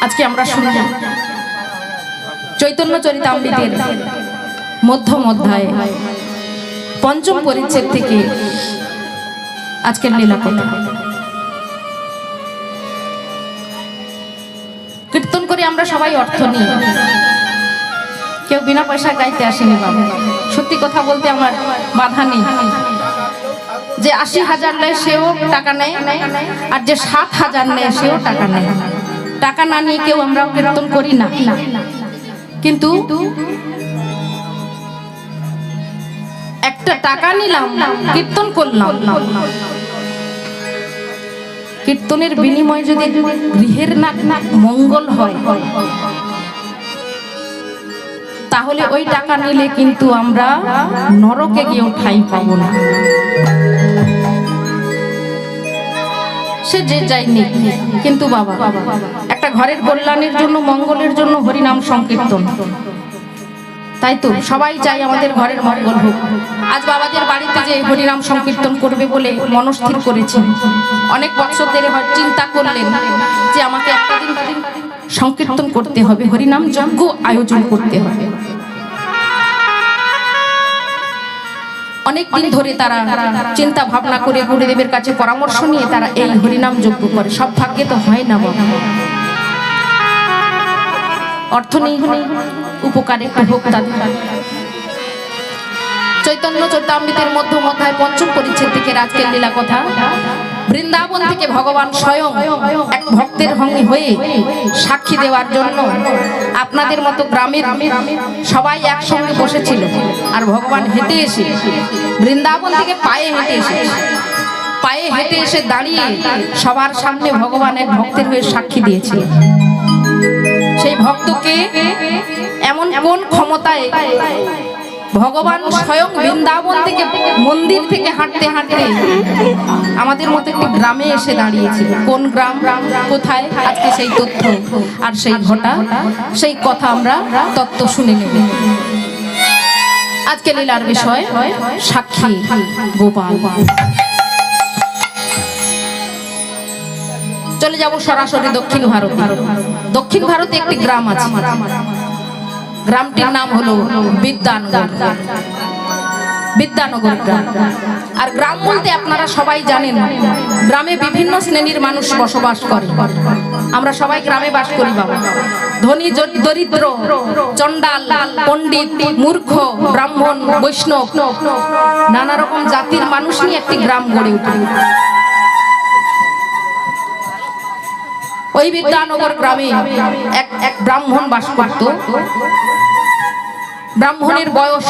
আজকে আমরা শুনব চৈতন্য চরিতামৃতের মধ্যম অধ্যায় পঞ্চম পরিচ্ছেদ থেকে আজকের লীলা কথা। কীর্তন করে আমরা সবাই অর্থ নিই, কেউ বিনা পয়সা গাইতে আসেনি বাবা। সত্যি কথা বলতে আমার বাধা নেই, যে ৮০,০০০ নেয় সেও টাকা নেয়, আর যে ৭,০০০ নেয় সেও টাকা নেয়। টাকা না নিয়ে কেউ আমরা কীর্তন করি না, কিন্তু একটা টাকা নিলাম, কীর্তন করলাম, কীর্তনের বিনিময়ে যদি গৃহের না মঙ্গল হয় তাহলে ওই টাকা নিলে কিন্তু আমরা নরকে গিয়েও ঠাঁই পাবো না। সে যে যায়নি, কিন্তু বাবা একটা ঘরের কল্যাণের জন্য, মঙ্গলের জন্য হরিনাম সংকীর্তন, তাই তো সবাই চাই আমাদের ঘরের মঙ্গল হোক। আজ বাবাদের বাড়িতে যে হরিনাম সংকীর্তন করবে বলে মনস্থির করেছেন, অনেক বছর ধরে হয়তো চিন্তা করলেন যে আমাকে একটা দিন সংকীর্তন করতে হবে, হরিনাম যজ্ঞ আয়োজন করতে হবে। অনেক দিন ধরে তারা চিন্তা ভাবনা করে গুরুদেবের কাছে পরামর্শ নিয়ে তারা এই হরিনাম যজ্ঞ করে। সব ভাগ্যে তো হয় না বাবা, অর্থ নেই, উপকারে হোক তাদের। চৈতন্য চরিতামৃতের মধ্যম অধ্যায় পঞ্চম পরিচ্ছেদ থেকে আজকের লীলা কথা। বৃন্দাবন থেকে ভগবান স্বয়ং এক ভক্তের সঙ্গে হয়ে সাক্ষী দেওয়ার জন্য আপনাদের মতো গ্রামের সবাই একসঙ্গে বসেছিল, আর ভগবান হেঁটে এসে বৃন্দাবন থেকে পায়ে হেঁটে এসে দাঁড়িয়ে সবার সামনে ভগবান এক ভক্তের হয়ে সাক্ষী দিয়েছে। সেই ভক্তকে এমন কোন ক্ষমতায় ভগবান স্বয়ং বৃন্দাবন থেকে মন্দির থেকে হাঁটতে হাঁটতে আমাদের মতো একটি গ্রামে এসে দাঁড়িয়েছিল। কোন গ্রাম, কোথায়, আজকে সেই তথ্য আর সেই ঘটা, সেই কথা আমরা তত্ত্ব শুনে নেব। আজকে লীলার বিষয় সাক্ষী গোপাল। চলে যাব সরাসরি দক্ষিণ ভারত। দক্ষিণ ভারতে একটি গ্রাম আছে, গ্রামটির নাম হলো বিদ্যানগর গ্রাম। আর গ্রাম বলতে আপনারা সবাই জানেন, গ্রামে বিভিন্ন শ্রেণীর মানুষ বসবাস করে। আমরা সবাই গ্রামে বাস করি বাবা। ধনী দরিদ্র, চন্ডাল, পণ্ডিত, মূর্খ, ব্রাহ্মণ, বৈষ্ণব, নানা রকম জাতির মানুষ নিয়ে একটি গ্রাম গড়ে ওঠে। ওই বিদ্যানগর গ্রামে এক ব্রাহ্মণ বাস করত। ব্রাহ্মণের বয়স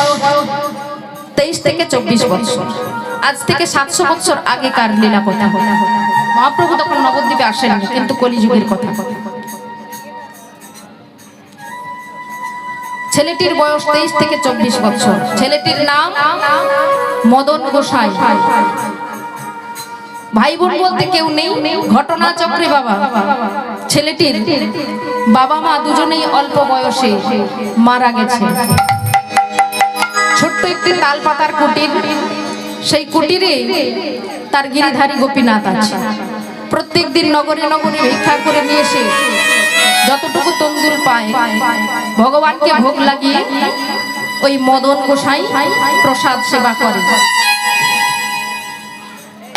23 থেকে 24 বছর। আজ থেকে 700 বছর আগেকার লীলা কথা। মহাপ্রভু তখন নবদ্বীপে আসেননি, কিন্তু কলিযুগের কথা। ছেলেটির বয়স 23 থেকে 24 বছর। ছেলেটির নাম মদন গোসাই। ভাই বোন বলতে কেউ নেই। ঘটনা চক্রে বাবা ছেলেটির বাবা মা দুজনেই অল্প বয়সে মারা গেছে। ছোট্ট একটি তাল পাতার কুটির, সেই কুটিরে তার গিরিধারী গোপীনাথ আছে। প্রত্যেক দিন নগরে নগরে ভিক্ষা করে নিয়ে এসে যতটুকু তন্দুল পায় ভগবানকে ভোগ লাগিয়ে ওই মদন গোসাই প্রসাদ সেবা করে।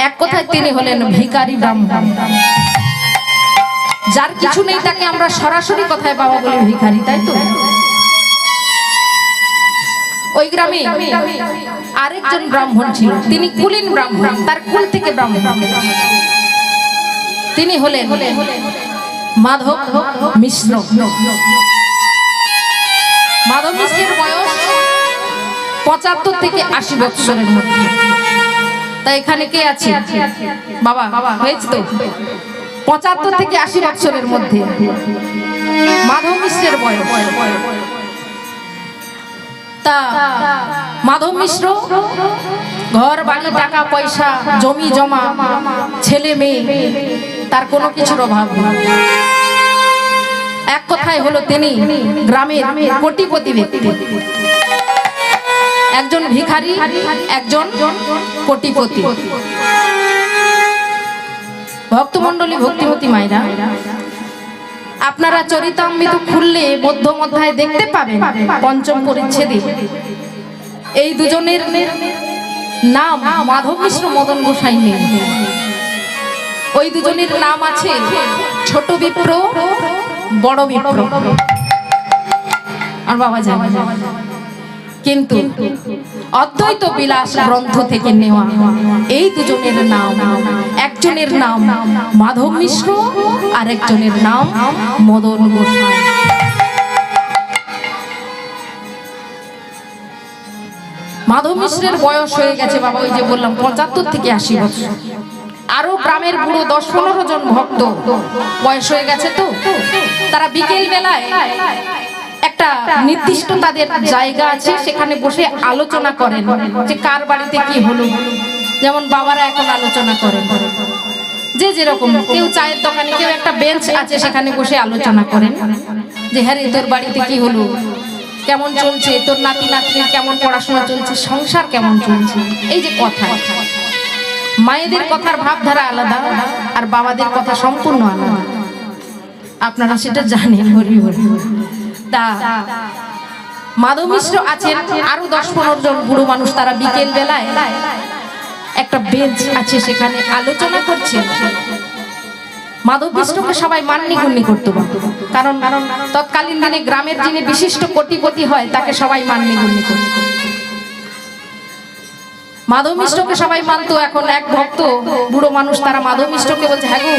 এক কথায় তিনি হলেন ভিখারি ব্রাহ্মণ। যার কিছু নেই তাকে আমরা সরাসরি কথায় বাবা বলি ভিখারি, তাই তো? ওই গ্রামে আরেকজন ব্রাহ্মণ ছিল, তিনি কুলীন ব্রাহ্মণ, তার কুল থেকে ব্রাহ্মণ। তিনি হলেন মাধব মিশ্র। মাধব মিশ্রের বয়স 75 থেকে 80 বছরের মধ্যে। তাই এখানে কে আছে বাবা? হয়েছে তো 75 থেকে 80 বছরের মধ্যে মাধব মিশ্রের বয়স। তা মাধব মিশ্র ঘর বাড়ি, টাকা পয়সা, জমি জমা, ছেলে মেয়ে, তার কোনো কিছুর অভাব নেই। এক কথায় হলো তিনি গ্রামের কোটিপতি ব্যক্তি। একজন ভিখারি, একজন কোটিপতি। ভক্তমণ্ডলী, ভক্তিমতী মায়েরা, আপনারা চরিতামৃত খুললে মধ্যম অধ্যায়ে দেখতে পাবেন পঞ্চম পরিচ্ছেদে এই দুজনের নাম মাধব মিশ্র মদন গোসাই নেই। ওই দুজনের নাম আছে ছোট বিপ্র বড় বিপ্র। আর বাবা জানে, কিন্তু অদ্বৈত বিলাস গ্রন্থ থেকে নেওয়া এই দুজনের নাম, একজনের নাম মাধব মিশ্র আর একজনের নাম মদন গোসাই। মাধব মিশ্রের বয়স হয়ে গেছে বাবা, ওই যে বললাম 75 থেকে 80 বছর। আরো গ্রামের বুড়ো 10-15 জন ভক্ত বয়স হয়ে গেছে, তো তারা বিকেল বেলায় একটা নির্দিষ্ট তাদের জায়গা আছে, সেখানে বসে আলোচনা করেন যে কার বাড়িতে কি হলো। যেমন বাবারা এখন আলোচনা করেন, যে যেরকম, কেউ চায়ের দোকানে, কেউ একটা বেঞ্চ আছে সেখানে বসে আলোচনা করেন যে হ্যাঁ রে তোর বাড়িতে কি হলো, কেমন চলছে, তোর নাতি নাতনির কেমন পড়াশোনা চলছে, সংসার কেমন চলছে। এই যে কথা, মায়েদের কথার ভাবধারা আলাদা আর বাবাদের কথা সম্পূর্ণ আলাদা, আপনারা সেটা জানেন। হরি হরি। তা মাধব মিশ্র আছেন, আরো 10-15 জন বুড়ো মানুষ, তারা বিকেল বেলায় একটা বেঞ্চ আছে সেখানে আলোচনা করছেন। মাধব মিশ্রকে সবাই মান্যি গুণ্যি করতে পারত, কারণ তৎকালীন দিনে গ্রামের যিনি বিশিষ্ট কোটিপতি হয় তাকে সবাই মান্যি গুণ্যি করত। মাধব মিশ্রকে সবাই মানত। এখন এক ভক্ত বুড়ো মানুষ, তারা মাধব মিশ্রকে বলছে, হ্যাঁ গো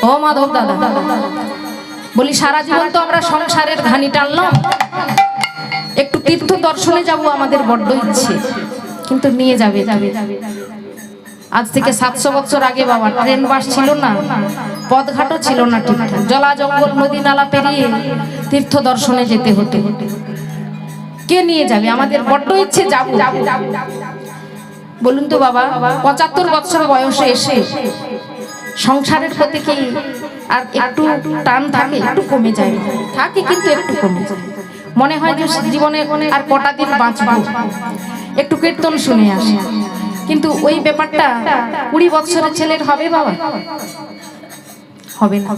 ও মাধব দাদা, বলি সারা জীবন তো আমরা সংসারের ঘানি টানলাম, একটু তীর্থ দর্শনে যাব, আমাদের বড্ড ইচ্ছে, কিন্তু নিয়ে যাবে। আজ থেকে 700 বছর আগে বাবা ট্রেন বাস ছিল না, পথঘাটও ছিল না ঠিকঠাক, জলা জঙ্গল নদী নালা পেরিয়ে তীর্থ দর্শনে যেতে হতো। কে নিয়ে যাবে? আমাদের বড্ড ইচ্ছে যাব। বলুন তো বাবা, 75 বছর বয়সে এসে সংসারের প্রতি কি আর একটু টান থাকে? একটু কমে যায়, থাকে কিন্তু একটু কমে যায়। মনে হয় যে জীবনে আর কটা দিন বাঁচব, একটু কীর্তন শুনে আসে। কিন্তু ওই ব্যাপারটা 20 বছরের ছেলের হবে বাবা? হবে না।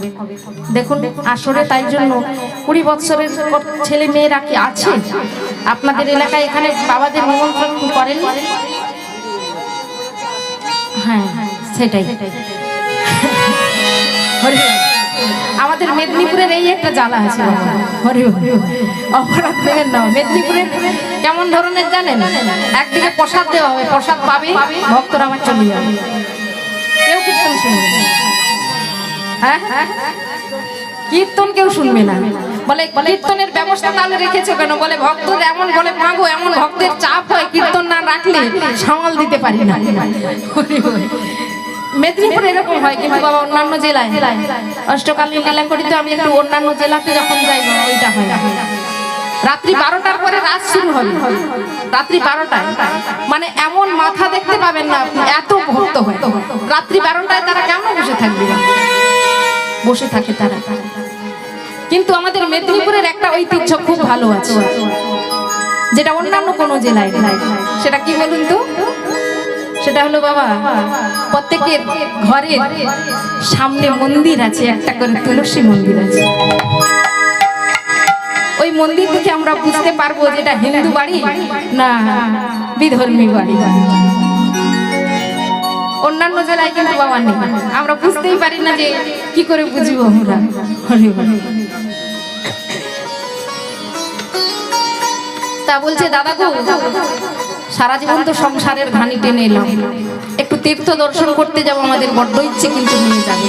দেখুন আসরে তাই জন্য 20 বছরের ছেলে মেয়েরা কি আছে আপনাদের এলাকায়? এখানে বাবাদের নিমন্ত্রণ করেন? হ্যাঁ সেটাই। আমাদের মেদিনীপুরের এই একটা জ্বালা আছে, অপরাধ দেবেন না। মেদিনীপুরের কেমন ধরনের জানেন? একদিকে প্রসাদ দেওয়া হবে, প্রসাদ পাবে, ভক্তরা আমার চলে যাবে, কেউ কীর্তন শুনবে না। হ্যাঁ কীর্তন কেউ শুনবে না। বলে কীর্তনের ব্যবস্থা তাহলে রেখেছো কেন? বলে ভক্তদের এমন, বলে মাগো এমন ভক্তের চাপ হয়, কীর্তন না রাখলে সামাল দিতে পারি না। মেদিনীপুর এরকম হয়, কিন্তু বাবা অন্যান্য জেলায়, অষ্টকালীন লীলা করি তো আমি, একটু অন্যান্য জেলাতে যখন যাই ওইটা হয় রাত্রি 12টার পরে রাত শুরু হবে, রাত্রি 12টায়। মানে এমন মাথা দেখতে পাবেন না আপনি, এত ভক্ত হয়। রাত্রি 12টায় তারা কেমন বসে থাকবে? বসে থাকে তারা। কিন্তু আমাদের মেদিনীপুরের একটা ঐতিহ্য খুব ভালো আছে, যেটা অন্যান্য কোনো জেলায় নাই। সেটা কি বলুন তো? সেটা হলো বাবা, প্রত্যেকের ঘরের সামনে মন্দির আছে, একটা করে তুলসী মন্দির আছে। ওই মন্দির থেকে আমরা বুঝতে পারবো যেটা হিন্দু বাড়ি না বিধর্মী বাড়ি। অন্যান্য জেলায় কিন্তু বাবা নেই, আমরা বুঝতেই পারি না, যে কি করে বুঝবো আমরা। তা বলছে দাদা গো, সারা জীবন তো সংসারের ঘানি টেনে এলাম, একটু তীর্থ দর্শন করতে যাবো, আমাদের বড্ড ইচ্ছে, কিন্তু নিয়ে যাবে।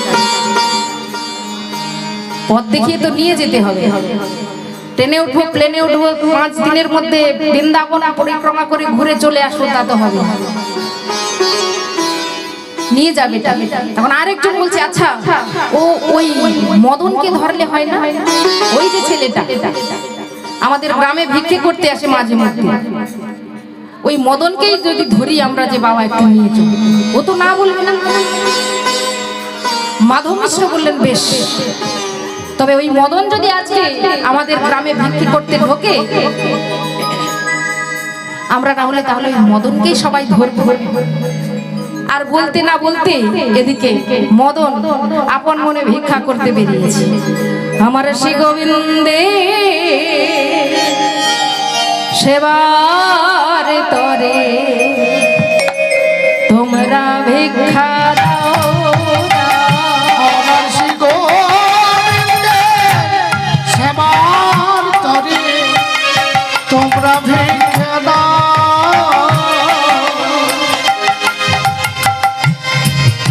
পথ দেখিয়ে তো নিয়ে যেতে হবে। ট্রেনে উঠবো, প্লেনে উঠবো, 5 দিনের মধ্যে বৃন্দাবন পরিক্রমা করে ঘুরে চলে আসবো, তা তো হবে। নিয়ে যাবে। তখন আরেকজন বলছে, আচ্ছা ও ওই মদনকে ধরলে হয় না? ওই যে ছেলেটা আমাদের গ্রামে ভিক্ষে করতে আসে মাঝে মধ্যে, ওই মদনকেই যদি ধরি আমরা, যে বাবা একটু নিয়ে চল। ও তো না বলবে না। মাধব মিশ্র বললেন বেশ, তবে ওই মদন যদি আজকে আমাদের গ্রামে ভিক্ষে করতে ঢোকে, আমরা না হলে তাহলে ওই মদনকেই সবাই ধরবো, আর বলতে না বলতে এদিকে মদন আপন মনে ভিক্ষা করতে বেরিয়েছে। আমার শ্রী গোবিন্দে সেবার তরে তোমরা ভিক্ষা দাও, আমার শ্রী গোবিন্দে সেবার তরে তোমরা ভিক্ষা দাও।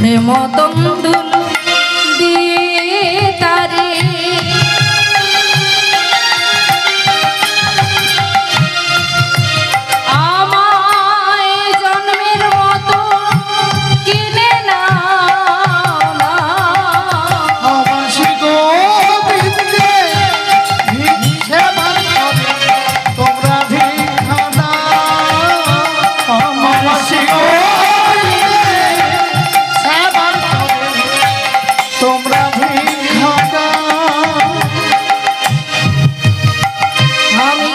প্রেম তন্দুল দিয়ে তারে আমায় জন্মের মতো কিনে নাও না। আমার শ্রী গোবিন্দে সেবার তরে তোমরা ভিক্ষা দাও। আমার শ্রী গোবিন্দে সেবার তরে তোমরা ভিক্ষা দাও। আমি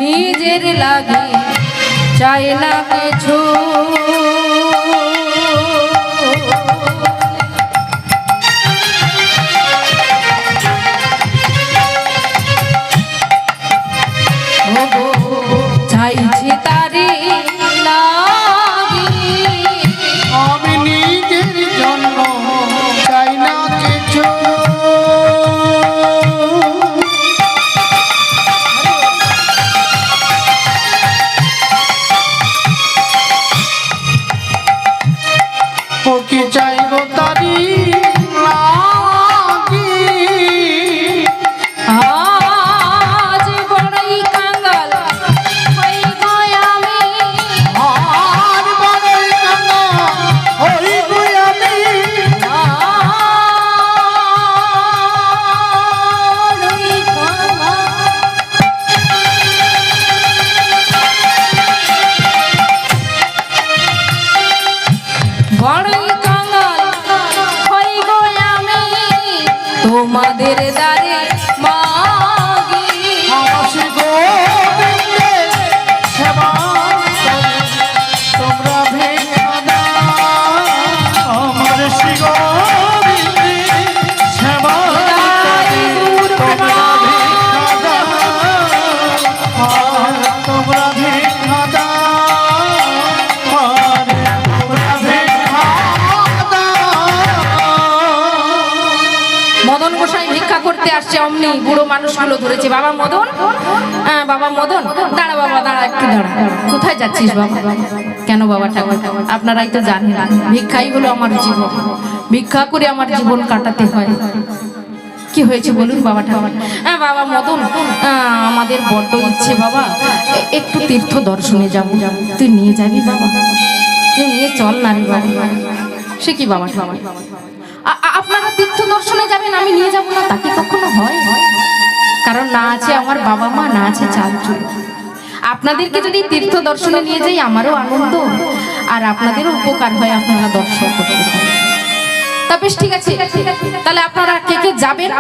নিজের লাগে চাই না কিছু, চাইছি তারি লাগি। আমি নিজের জন্য চাই না কিছু। ও কি চাই গো তারি লাগি। আজ বড়ই কাঙ্গাল হই গো আমি, আর বড়ই কান্না হই গো আমি। বড়ই কাঙ্গাল। বড়ই কাঙ্গাল হই গো আমি, তোমাদের দ্বারে মাগি। আমার শ্রী গোবিন্দে সেবার তরে তোমরা ভিক্ষা দাও। আমার শ্রী গোবিন্দে সেবার তরে তোমরা ভিক্ষা দাও। তোমরা ভিক্ষা দাও। তোমরা ভিক্ষা দাও। মদন গোসাই ভিক্ষা করতে আসছে, অমনি বুড়ো মানুষগুলো ধরেছে। বাবা মদন, হ্যাঁ বাবা মদন, দাঁড়া বাবা দাঁড়া, একটু দাঁড়া। কোথায় যাচ্ছিস বাবা? কেন বাবা ঠাকুর? আপনারাই তো জানেন ভিক্ষাই হলো আমার জীবন, ভিক্ষা করে আমার জীবন কাটাতে হয়। কি হয়েছে বলুন বাবা ঠাকুর? হ্যাঁ বাবা মদন, আমাদের বড্ড ইচ্ছে বাবা একটু তীর্থ দর্শনে যাবো। তুই নিয়ে যাবি বাবা? তুই নিয়ে চল না রে বাবা। সে কি বাবা ঠাকুর, আপনারা তীর্থ দর্শনে যাবেন, আমি নিয়ে যাব না? তা কি কখনো হয়? কারণ না আছে আমার বাবা মা, না আছে চাল চুল। আপনাদেরকে যদি তীর্থ দর্শনে নিয়ে যাই আমারও আনন্দ, আর আপনাদেরও উপকার হয়, আপনারা দর্শন করতে পারেন। তা বেশ ঠিক আছে, তাহলে আপনারা কে কে যাবেন?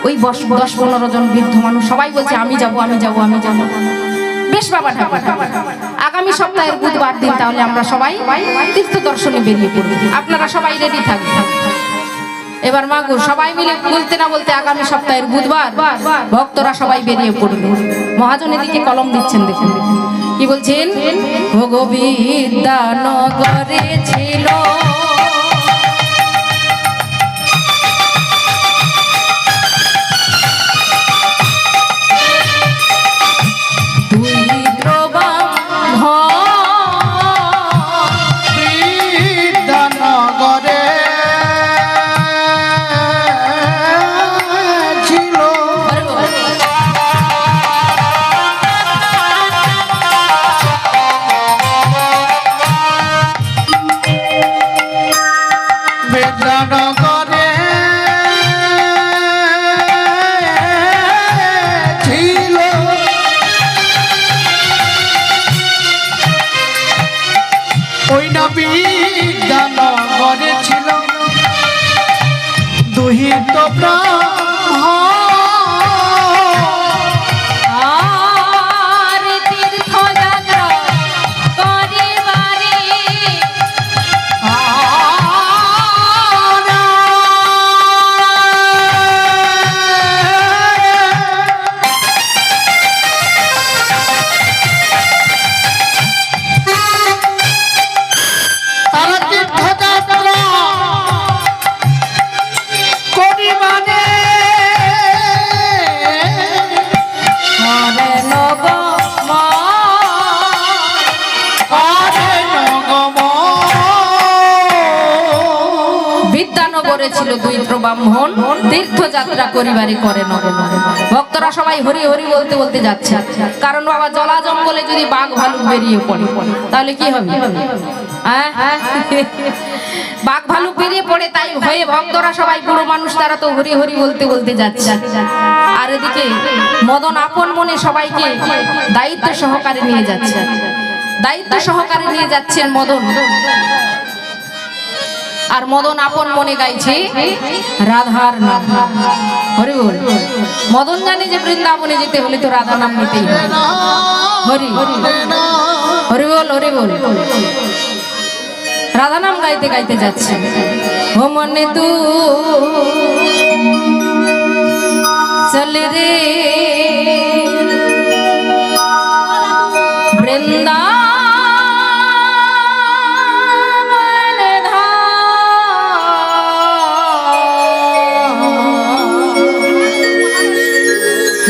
ওই 10-15 জন বৃদ্ধ মানুষ সবাই বলছে আমি যাব আমি যাব আমি যাব। বেশ বাবা ঠাকুর, আগামী সপ্তাহের বুধবার দিন তাহলে আমরা সবাই তীর্থ দর্শনে বেরিয়ে পড়ব। আপনারা সবাই রেডি থাকবেন। এবার মাগো সবাই মিলে বলতে না বলতে আগামী সপ্তাহের বুধবার ভক্তরা সবাই বেরিয়ে পড়বে। মহাজন এদিকে কলম দিচ্ছেন, দেখেন কি বলছেন। ভগবিদ্যানগরে ছিল বিদ্যানগরে ছিল বিদ্যানগরে ছিল ওই না বিদ্যানগরে ছিল দুহিত আর তীর্থযাত্রা করিবারে করেছিল দৈত্য ব্রাহ্মণ তীর্থযাত্রা করিবারে করে নগর। ভক্তরা সবাই হরি হরি বলতে বলতে যাচ্ছে, কারণ বাবা জলা জঙ্গলে যদি বাঘ ভালুক বেরিয়ে পড়ে তাহলে কি হবে? বাঘ ভালুক বেরিয়ে পড়ে, তাই ভয়ে ভক্তরা সবাই বুড়ো মানুষ তারা তো হরি হরি বলতে বলতে যাচ্ছে। আর এদিকে মদন আপন মনে সবাইকে দায়িত্ব সহকারে নিয়ে যাচ্ছে, দায়িত্ব সহকারে নিয়ে যাচ্ছেন মদন। আর মদন আপন মনে গাইছে রাধার নাম। হরি বল। মদন জানে যে বৃন্দাবনে যেতে হলে তো রাধা নাম নিতেই হবে। হরি হরি বল, হরি বল। রাধা নাম গাইতে গাইতে যাচ্ছে। ও মনে তু চল রে বৃন্দা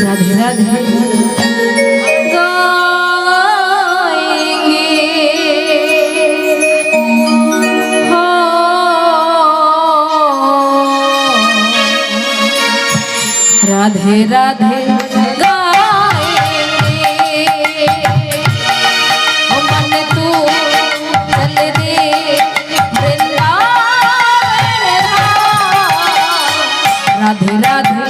राधे राधे गाएंगे हो राधे राधे गाएंगे ओ मन तू चल दे वृंदावन राधे राधे